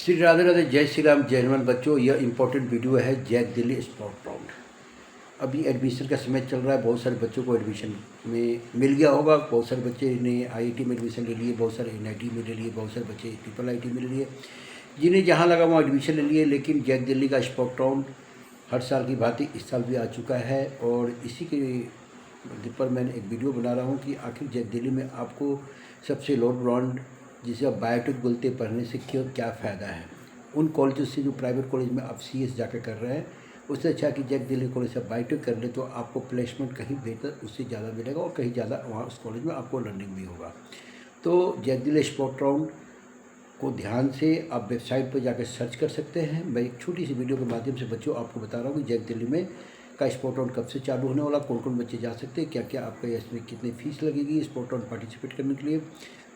श्री राधे राधे, जय श्री राम, जय हनुमान। बच्चों, यह इंपॉर्टेंट वीडियो है जैक दिल्ली स्पोर्ट राउंड। अभी एडमिशन का समय चल रहा है। बहुत सारे बच्चों को एडमिशन में मिल गया होगा। बहुत सारे बच्चे ने आईआईटी में एडमिशन ले लिए, बहुत सारे एनआईटी में ले लिए, बहुत सारे बच्चे ट्रिपल आईटी में ले लिए। जिन्हें जहाँ लगा वहाँ एडमिशन ले लिए। लेकिन जैक दिल्ली का स्पोर्ट राउंड हर साल की भांति इस साल भी आ चुका है और इसी के पर मैंने एक वीडियो बना रहा हूँ कि आखिर जैक दिल्ली में आपको सबसे लो ब्रांड जिसे आप बायोटेक बोलते हैं पढ़ने से क्या फ़ायदा है। उन कॉलेजों से जो प्राइवेट कॉलेज में आप सीएस जाकर कर रहे हैं, उससे अच्छा कि जैक दिल्ली कॉलेज से बायोटेक कर ले तो आपको प्लेसमेंट कहीं बेहतर उससे ज़्यादा मिलेगा और कहीं ज़्यादा वहाँ उस कॉलेज में आपको लर्निंग भी होगा। तो जैक दिल्ली स्पोर्ट राउंड को ध्यान से आप वेबसाइट पर जाकर सर्च कर सकते हैं। मैं एक छोटी सी वीडियो के माध्यम से बच्चों आपको बता रहा हूँ कि जैक दिल्ली में का स्पोर्ट राउंड कब से चालू होने वाला, कौन कौन बच्चे जा सकते हैं, क्या क्या आपका इसमें कितनी फ़ीस लगेगी स्पोर्ट राउंड पार्टिसिपेट करने के लिए,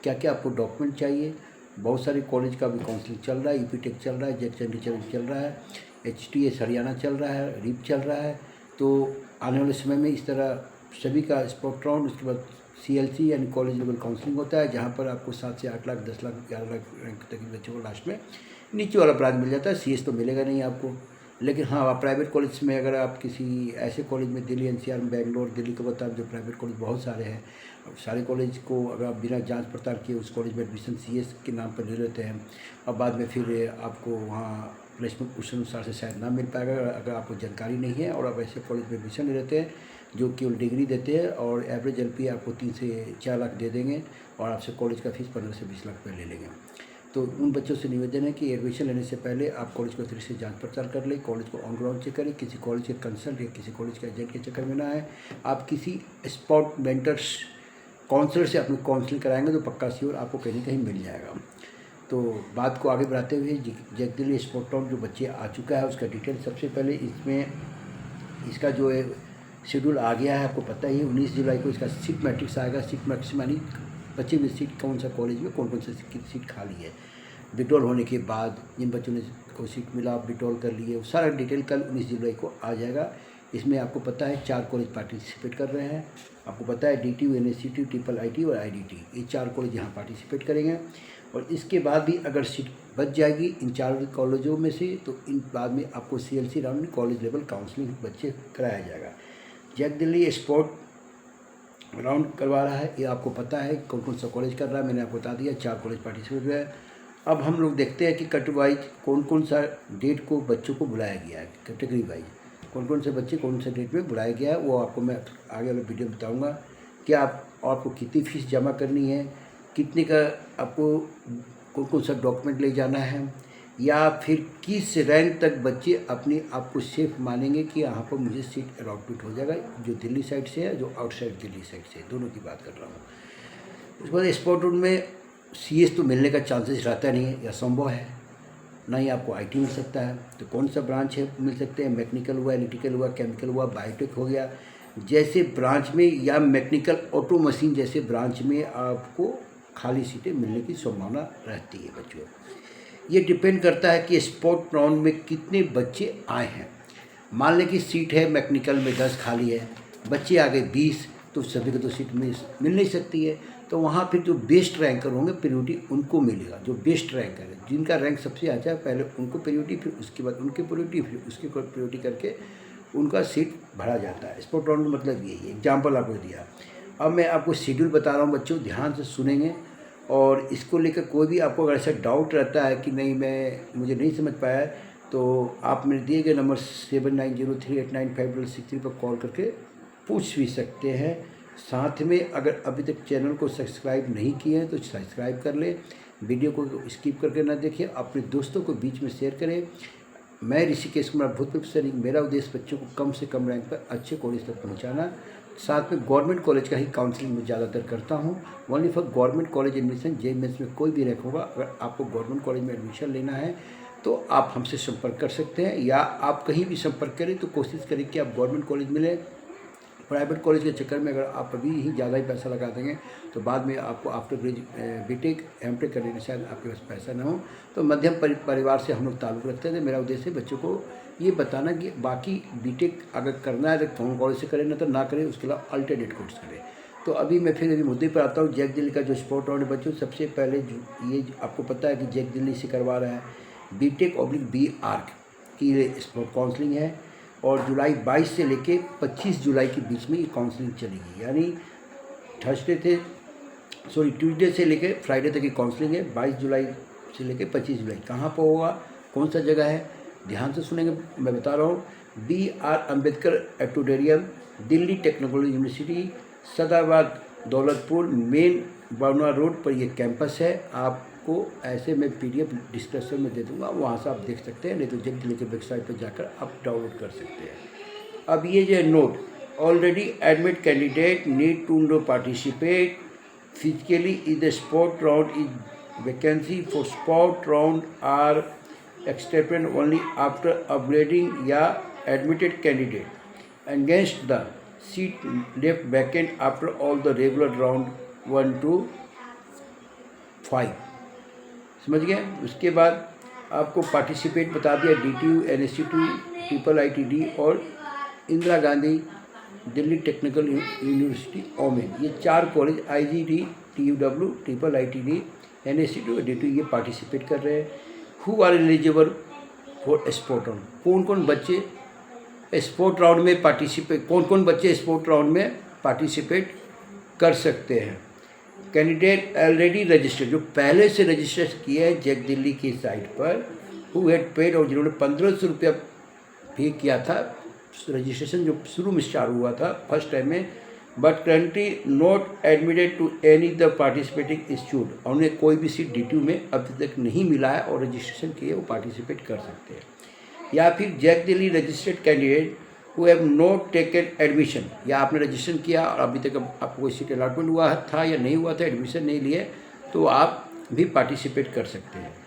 क्या क्या आपको डॉक्यूमेंट चाहिए। बहुत सारे कॉलेज का भी काउंसलिंग चल रहा है, ईपीटेक चल रहा है, जैक चंडीगढ़ चल रहा है, एचटीएस हरियाणा चल रहा है, रीप चल रहा है। तो आने वाले समय में इस तरह सभी का स्पोर्ट राउंड, उसके बाद सीएलसी यानी कॉलेज लेवल काउंसलिंग होता है, जहाँ पर आपको 7 से 8 लाख 10 लाख 11 लाख रैंक तक के बच्चों को लास्ट में नीचे वाला प्राइज मिल जाता है। सीएस तो मिलेगा नहीं आपको। लेकिन हाँ, आप प्राइवेट कॉलेज में अगर आप किसी ऐसे कॉलेज में दिल्ली एनसीआर में, बेंगलोर, दिल्ली को बता जो प्राइवेट कॉलेज बहुत सारे हैं, सारे कॉलेज को अगर आप बिना जांच पड़ताल किए उस कॉलेज में एडमिशन सीएस के नाम पर ले लेते हैं और बाद में फिर आपको वहाँ प्लेसमेंट उस अनुसार से शायद ना मिल पाएगा अगर आपको जानकारी नहीं है। और आप ऐसे कॉलेज में एडमिशन ले लेते हैं जो केवल डिग्री देते हैं और एवरेज एलपी आपको 3 से 4 लाख दे देंगे और आपसे कॉलेज का फीस 15 से 20 लाख रुपये ले लेंगे। तो उन बच्चों से निवेदन है कि एडमिशन लेने से पहले आप कॉलेज को फिर से जांच पड़ताल कर लें, कॉलेज को ऑन ग्राउंड चेक करें, किसी कॉलेज के कंसल्ट या किसी कॉलेज के एजेंट के चक्कर में ना आए। आप किसी स्पोर्ट मेंटर्स काउंसलर से अपनी काउंसलिंग कराएंगे तो पक्का श्योर आपको कहीं ना कहीं मिल जाएगा। तो बात को आगे बढ़ाते हुए जैक दिल्ली स्पोर्ट राउंड जो बच्चे आ चुका है उसका डिटेल सबसे पहले इसमें इसका जो है शेड्यूल आ गया है। आपको पता ही है 19 जुलाई को इसका सीट मैट्रिक्स आएगा। सीट मैट्रिक्स यानी बच्चे में सीट कौन सा कॉलेज में कौन कौन सी सीट खाली है। विड्रॉल होने के बाद जिन बच्चों ने को सीट मिला विड्रॉल कर लिए, वो सारा डिटेल कल 19 जुलाई को आ जाएगा। इसमें आपको पता है 4 कॉलेज पार्टिसिपेट कर रहे हैं। आपको पता है डीटीयू, एनएससीटी, ट्रिपल आईटी और आईडीटी, ये 4 कॉलेज यहाँ पार्टिसिपेट करेंगे। और इसके बाद भी अगर सीट बच जाएगी इन 4 कॉलेजों में से तो इन बाद में आपको CLC round college level counselling बच्चे कराया जाएगा। जैक दिल्ली स्पोर्ट राउंड करवा रहा है, ये आपको पता है कौन कौन सा कॉलेज कर रहा है। मैंने आपको बता दिया 4 कॉलेज पार्टिसिपेट हुए हैं। अब हम लोग देखते हैं कि कट वाइज कौन कौन सा डेट को बच्चों को बुलाया गया है, कैटेगरी वाइज कौन कौन से बच्चे कौन से डेट में बुलाया गया है, वो आपको मैं आगे वाले वीडियो में बताऊँगा। कि आपको कितनी फ़ीस जमा करनी है, कितने का आपको कौन कौन सा डॉक्यूमेंट ले जाना है, या फिर किस रैंक तक बच्चे अपने आप को सेफ मानेंगे कि यहाँ पर मुझे सीट अलॉटमेंट हो जाएगा, जो दिल्ली साइड से है जो आउटसाइड दिल्ली साइड से, दोनों की बात कर रहा हूँ। उसके बाद स्पोर्ट राउंड में सीएस तो मिलने का चांसेस रहता नहीं है या संभव है, ना ही आपको आईटी मिल सकता है। तो कौन सा ब्रांच है मिल सकते हैं, मैकेनिकल हुआ, इलेक्ट्रिकल हुआ, केमिकल हुआ, बायोटेक हो गया, जैसे ब्रांच में, या मैकेनिकल ऑटो मशीन जैसे ब्रांच में आपको खाली सीटें मिलने की संभावना रहती है बच्चों। ये डिपेंड करता है कि स्पोर्ट राउंड में कितने बच्चे आए हैं। मान लें कि सीट है मैकेनिकल में 10 खाली है, बच्चे आ गए 20, तो सभी को तो सीट मिल नहीं सकती है। तो वहाँ फिर जो बेस्ट रैंकर होंगे प्रायोरिटी उनको मिलेगा। जो बेस्ट रैंकर है, जिनका रैंक सबसे अच्छा है, पहले उनको प्रायोरिटी, फिर उसके बाद उनकी प्रायोरिटी, फिर उसकी प्रायोरिटी करके उनका सीट भरा जाता है। स्पोर्ट राउंड का मतलब यही है। एग्जाम्पल आपको दिया। अब मैं आपको शेड्यूल बता रहा हूँ बच्चों, ध्यान से सुनेंगे। और इसको लेकर कोई भी आपको अगर ऐसा डाउट रहता है कि नहीं मुझे नहीं समझ पाया, तो आप मेरे दिए गए नंबर 7903895663 पर कॉल करके पूछ भी सकते हैं। साथ में अगर अभी तक चैनल को सब्सक्राइब नहीं किए हैं तो सब्सक्राइब कर लें, वीडियो को स्किप करके ना देखें, अपने दोस्तों को बीच में शेयर करें। मैं ऋषिकेश कुमार भूतपूर्व सैनिक, मेरा उद्देश्य बच्चों को कम से कम रैंक पर अच्छे कॉलेज तक पहुंचाना। साथ में गवर्नमेंट कॉलेज का ही काउंसलिंग में ज़्यादातर करता हूं। Only for government college admission, JEE mains में कोई भी रैंक होगा, अगर आपको गवर्नमेंट कॉलेज में एडमिशन लेना है तो आप हमसे संपर्क कर सकते हैं, या आप कहीं भी संपर्क करें तो कोशिश करें कि आप गवर्नमेंट कॉलेज में लें। प्राइवेट कॉलेज के चक्कर में अगर आप अभी ही ज़्यादा ही पैसा लगा देंगे तो बाद में आपको आफ्टर बीटेक एमटेक करने में शायद आपके पास पैसा ना हो। तो मध्यम परिवार से हम लोग ताल्लुक़ रखते थे। मेरा उद्देश्य है बच्चों को ये बताना कि बाकी बीटेक अगर करना है तो कौन कॉलेज से करें, ना तो ना करें, उसके अलावा अल्टरनेट कोर्स करें। तो अभी मैं फिर अभी मुद्दे पर आता हूँ। जैक दिल्ली का जो स्पोर्ट राउंड है बच्चों, सबसे पहले ये आपको पता है कि जैक दिल्ली से करवा रहा है। BTech/B.Arch की स्पोर्ट काउंसलिंग है और जुलाई 22 से लेके 25 जुलाई के बीच में ये काउंसलिंग चलेगी। यानी ट्यूसडे से लेके फ्राइडे तक की काउंसलिंग है। 22 जुलाई से लेके 25 जुलाई। कहाँ पर होगा, कौन सा जगह है, ध्यान से सुनेंगे, मैं बता रहा हूँ। BR Ambedkar auditorium, Delhi technical university, Shahbad, Daulatpur, main Bawana road पर ये कैंपस है। आपको ऐसे मैं PDF डिस्क्रिप्शन में दे दूंगा, वहाँ से आप देख सकते हैं, नहीं तो जेक दिल्ली के वेबसाइट पर जाकर आप डाउनलोड कर सकते हैं। अब ये जो note, already admit candidate need to no participate physically in the sport round is vacancy for sport round are accepted only after upgrading या admitted candidate against the seat left vacant after all the regular round 1 to 5। समझ गए। उसके बाद आपको participate बता दिया DTU, NSTU, IIITD और Indira Gandhi Delhi technical university women, ये 4 college IGD, TUW, IIITD, NSTU, DTU ये पार्टिसिपेट कर रहे हैं। Who are eligible for sport round, कौन कौन बच्चे स्पोर्ट राउंड में पार्टिसिपेट कर सकते हैं। कैंडिडेट ऑलरेडी रजिस्टर्ड, जो पहले से रजिस्टर किए हैं जेक दिल्ली की साइट पर, हु हैड पेड, और जिन्होंने 1500 रुपया पे किया था, रजिस्ट्रेशन जो शुरू में स्टार्ट हुआ था फर्स्ट टाइम में, but currently not admitted to any the participating institute, उन्हें कोई भी सीट DTU में अभी तक नहीं मिला है और रजिस्ट्रेशन किए वो पार्टिसिपेट कर सकते हैं। या फिर JAC Delhi registered candidate who have not taken admission, या आपने रजिस्ट्रेशन किया और अभी तक आपको कोई सीट अलॉटमेंट हुआ था या नहीं हुआ था, एडमिशन नहीं लिए, तो आप भी पार्टिसिपेट कर सकते हैं।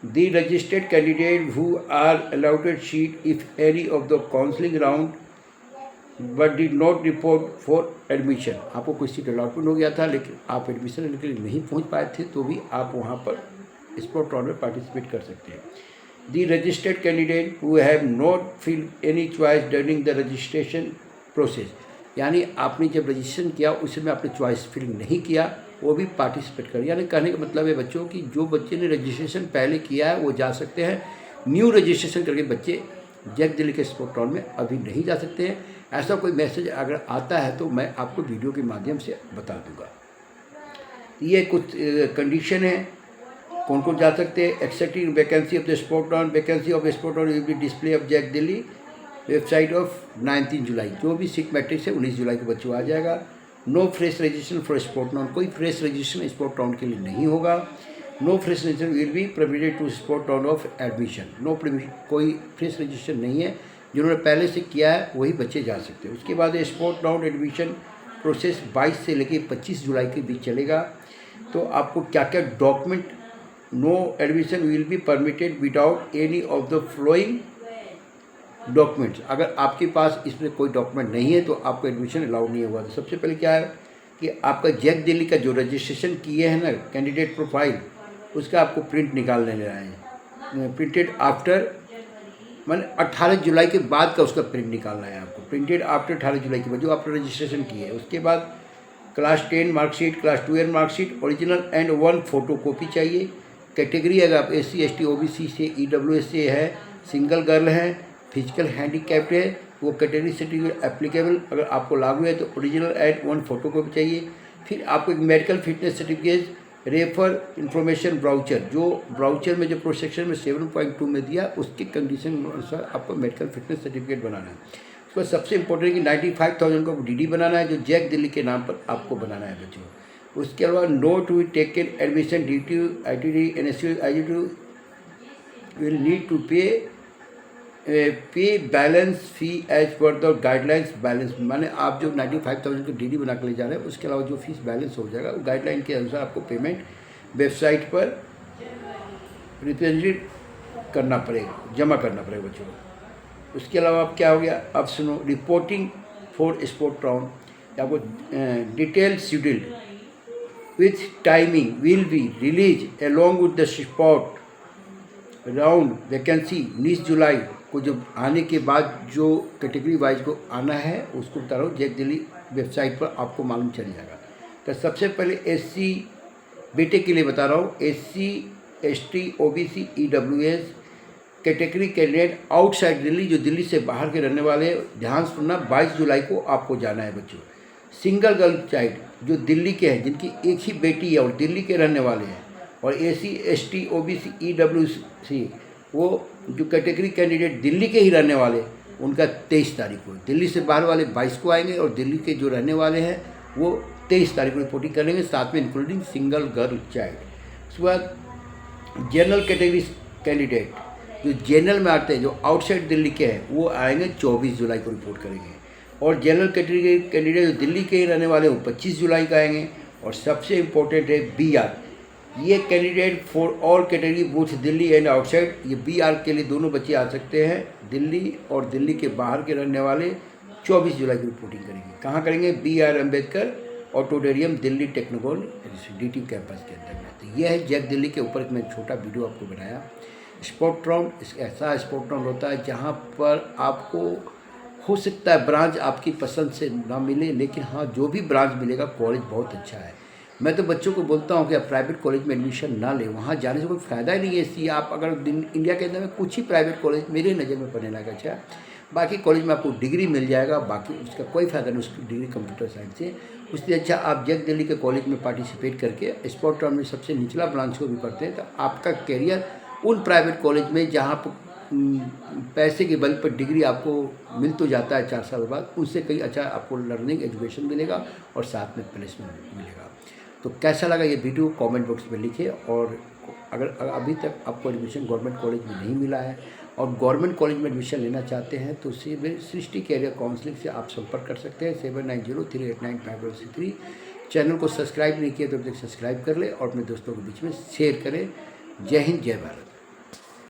The registered candidate who are allotted seat if any of the counseling round but did not report for admission, आपको कोई सीट अलॉटमेंट हो गया था लेकिन आप एडमिशन के लिए नहीं पहुंच पाए थे, तो भी आप वहां पर स्पोर्ट राउंड में पार्टिसिपेट कर सकते हैं। The registered candidate who have not filled any choice during the registration process, यानी आपने जब रजिस्ट्रेशन किया उसमें आपने चॉइस फिल नहीं किया, वो भी पार्टिसिपेट कर। यानी कहने का मतलब है बच्चों की जो बच्चे ने रजिस्ट्रेशन पहले किया है वो जा सकते हैं, न्यू रजिस्ट्रेशन करके बच्चे जेक दिल्ली के स्पोर्ट राउंड में अभी नहीं जा सकते हैं। ऐसा कोई मैसेज अगर आता है तो मैं आपको वीडियो के माध्यम से बता दूंगा। ये कुछ कंडीशन है कौन कौन जा सकते हैं। Accepting vacancy of the sport round, vacancy of sport round will be display of Jake Delhi website of 19 जुलाई, जो भी सीट मैट्रिक्स है 19 जुलाई को बच्चों आ जाएगा। No fresh registration for sport round, कोई फ्रेश रजिस्ट्रेशन स्पोर्ट राउंड के लिए नहीं होगा। No fresh registration will be permitted to sport round of admission, no कोई फ्रेश रजिस्ट्रेशन नहीं है, जिन्होंने पहले से किया है वही बच्चे जा सकते हैं। उसके बाद स्पोर्ट राउंड एडमिशन प्रोसेस 22 से लेकर 25 जुलाई के बीच चलेगा। तो आपको क्या क्या document, no admission will be permitted without any of the following documents, अगर आपके पास इसमें कोई डॉक्यूमेंट नहीं है तो आपको एडमिशन अलाउड नहीं होगा। तो सबसे पहले क्या है कि आपका जेक दिल्ली का जो रजिस्ट्रेशन किए हैं ना कैंडिडेट प्रोफाइल, उसका आपको प्रिंट निकाल लेना है। प्रिंटेड आफ्टर मैंने 18 जुलाई के बाद का उसका प्रिंट निकालना है आपको, प्रिंटेड आफ्टर 18 जुलाई के बाद जो आपने रजिस्ट्रेशन किए है। उसके बाद class 10 marksheet, class 12 marksheet original and 1 photo copy चाहिए। कैटेगरी अगर आप SC ST OBC से EWS से है, सिंगल गर्ल है, फिजिकल हैंडीकैप्ड है, वो कैटेगरी सर्टिफिकेट एप्लीकेबल अगर आपको लागू है तो ओरिजिनल एंड 1 फोटो कॉपी चाहिए। फिर आपको एक medical fitness certificate, refer information brochure, जो ब्राउचर में जो प्रोसेक्शन में 7.2 में दिया उसके कंडीशन के अनुसार आपको मेडिकल फिटनेस सर्टिफिकेट बनाना है। उसको सबसे इंपॉर्टेंट कि 95,000 का DD बनाना है, जो जेक दिल्ली के नाम पर आपको बनाना है बच्चों। उसके अलावा नो टू taken admission DTU, IITD, NSTU, IGTU will need to pay balance fee as per the guidelines balance, माने आप जो 95,000 का DD बना कर ले जा रहे हैं उसके अलावा जो फीस बैलेंस हो जाएगा वो गाइडलाइन के अनुसार आपको पेमेंट वेबसाइट पर रिप्रेजेंट करना पड़ेगा, जमा करना पड़ेगा बच्चों को। उसके अलावा आप क्या हो गया, अब सुनो, रिपोर्टिंग फॉर स्पोर्ट राउंड आपको detail schedule with timing will be release along with the sport round vacancy 19 जुलाई को, जब आने के बाद जो कैटेगरी वाइज को आना है उसको बता रहा हूँ, जेक दिल्ली वेबसाइट पर आपको मालूम चल जाएगा। तो सबसे पहले SC बेटे के लिए बता रहा हूँ, SC ST OBC EWS category candidate outside Delhi, जो दिल्ली से बाहर के रहने वाले, ध्यान से सुनना, 22 जुलाई को आपको जाना है बच्चों। सिंगल गर्ल चाइल्ड जो दिल्ली के हैं, जिनकी एक ही बेटी है और दिल्ली के रहने वाले हैं, और SC ST OBC EWC वो जो कैटेगरी कैंडिडेट दिल्ली के ही रहने वाले, उनका 23 तारीख को, दिल्ली से बाहर वाले 22 को आएंगे और दिल्ली के जो रहने वाले हैं वो 23 तारीख को रिपोर्टिंग करेंगे, साथ में इंक्लूडिंग सिंगल गर्ल चाइल्ड। उसके बाद जनरल कैटेगरी कैंडिडेट जो जनरल में आते हैं, जो आउटसाइड दिल्ली के हैं, वो आएंगे 24 जुलाई को रिपोर्ट करेंगे, और जनरल कैटेगरी कैंडिडेट जो दिल्ली के ही रहने वाले हैं वो 25 जुलाई का आएंगे। और सबसे इम्पोर्टेंट है BR, ये candidate for all category both Delhi and outside, ये BR के लिए दोनों बच्चे आ सकते हैं, दिल्ली और दिल्ली के बाहर के रहने वाले 24 जुलाई की रिपोर्टिंग करेंगे। कहाँ करेंगे? BR Ambedkar auditorium, Delhi technological DT campus के अंदर में। तो यह है जैक दिल्ली के ऊपर एक मैं छोटा वीडियो आपको बनाया। स्पोर्ट राउंड ऐसा स्पोर्ट राउंड होता है जहाँ पर आपको हो सकता है ब्रांच आपकी पसंद से ना मिले, लेकिन हाँ जो भी ब्रांच मिलेगा कॉलेज बहुत अच्छा है। मैं तो बच्चों को बोलता हूँ कि आप प्राइवेट कॉलेज में एडमिशन ना लें, वहाँ जाने से कोई फ़ायदा ही नहीं है। इसलिए आप अगर इंडिया के अंदर में कुछ ही प्राइवेट कॉलेज मेरे नज़र में पढ़ने लगा, अच्छा बाकी कॉलेज में आपको डिग्री मिल जाएगा, बाकी उसका कोई फ़ायदा नहीं, उसकी डिग्री कंप्यूटर साइंस से। उससे अच्छा आप जैक दिल्ली के कॉलेज में पार्टिसिपेट करके स्पोर्ट राउंड में सबसे निचला ब्रांच को भी पढ़ते हैं, तो आपका कैरियर उन प्राइवेट कॉलेज में जहाँ पर पैसे के बल पर डिग्री आपको मिल तो जाता है 4 साल बाद, उससे कहीं अच्छा आपको लर्निंग एजुकेशन मिलेगा और साथ में प्लेसमेंट मिलेगा। तो कैसा लगा ये वीडियो कमेंट बॉक्स में लिखिए। और अगर अभी तक आपको एडमिशन गवर्नमेंट कॉलेज में नहीं मिला है और गवर्नमेंट कॉलेज में एडमिशन लेना चाहते हैं तो सृष्टि कैरियर काउंसलिंग से आप संपर्क कर सकते हैं 7903895063। चैनल को सब्सक्राइब नहीं किया तो अभी तक सब्सक्राइब कर ले और अपने दोस्तों के बीच में शेयर करें। जय हिंद, जय भारत।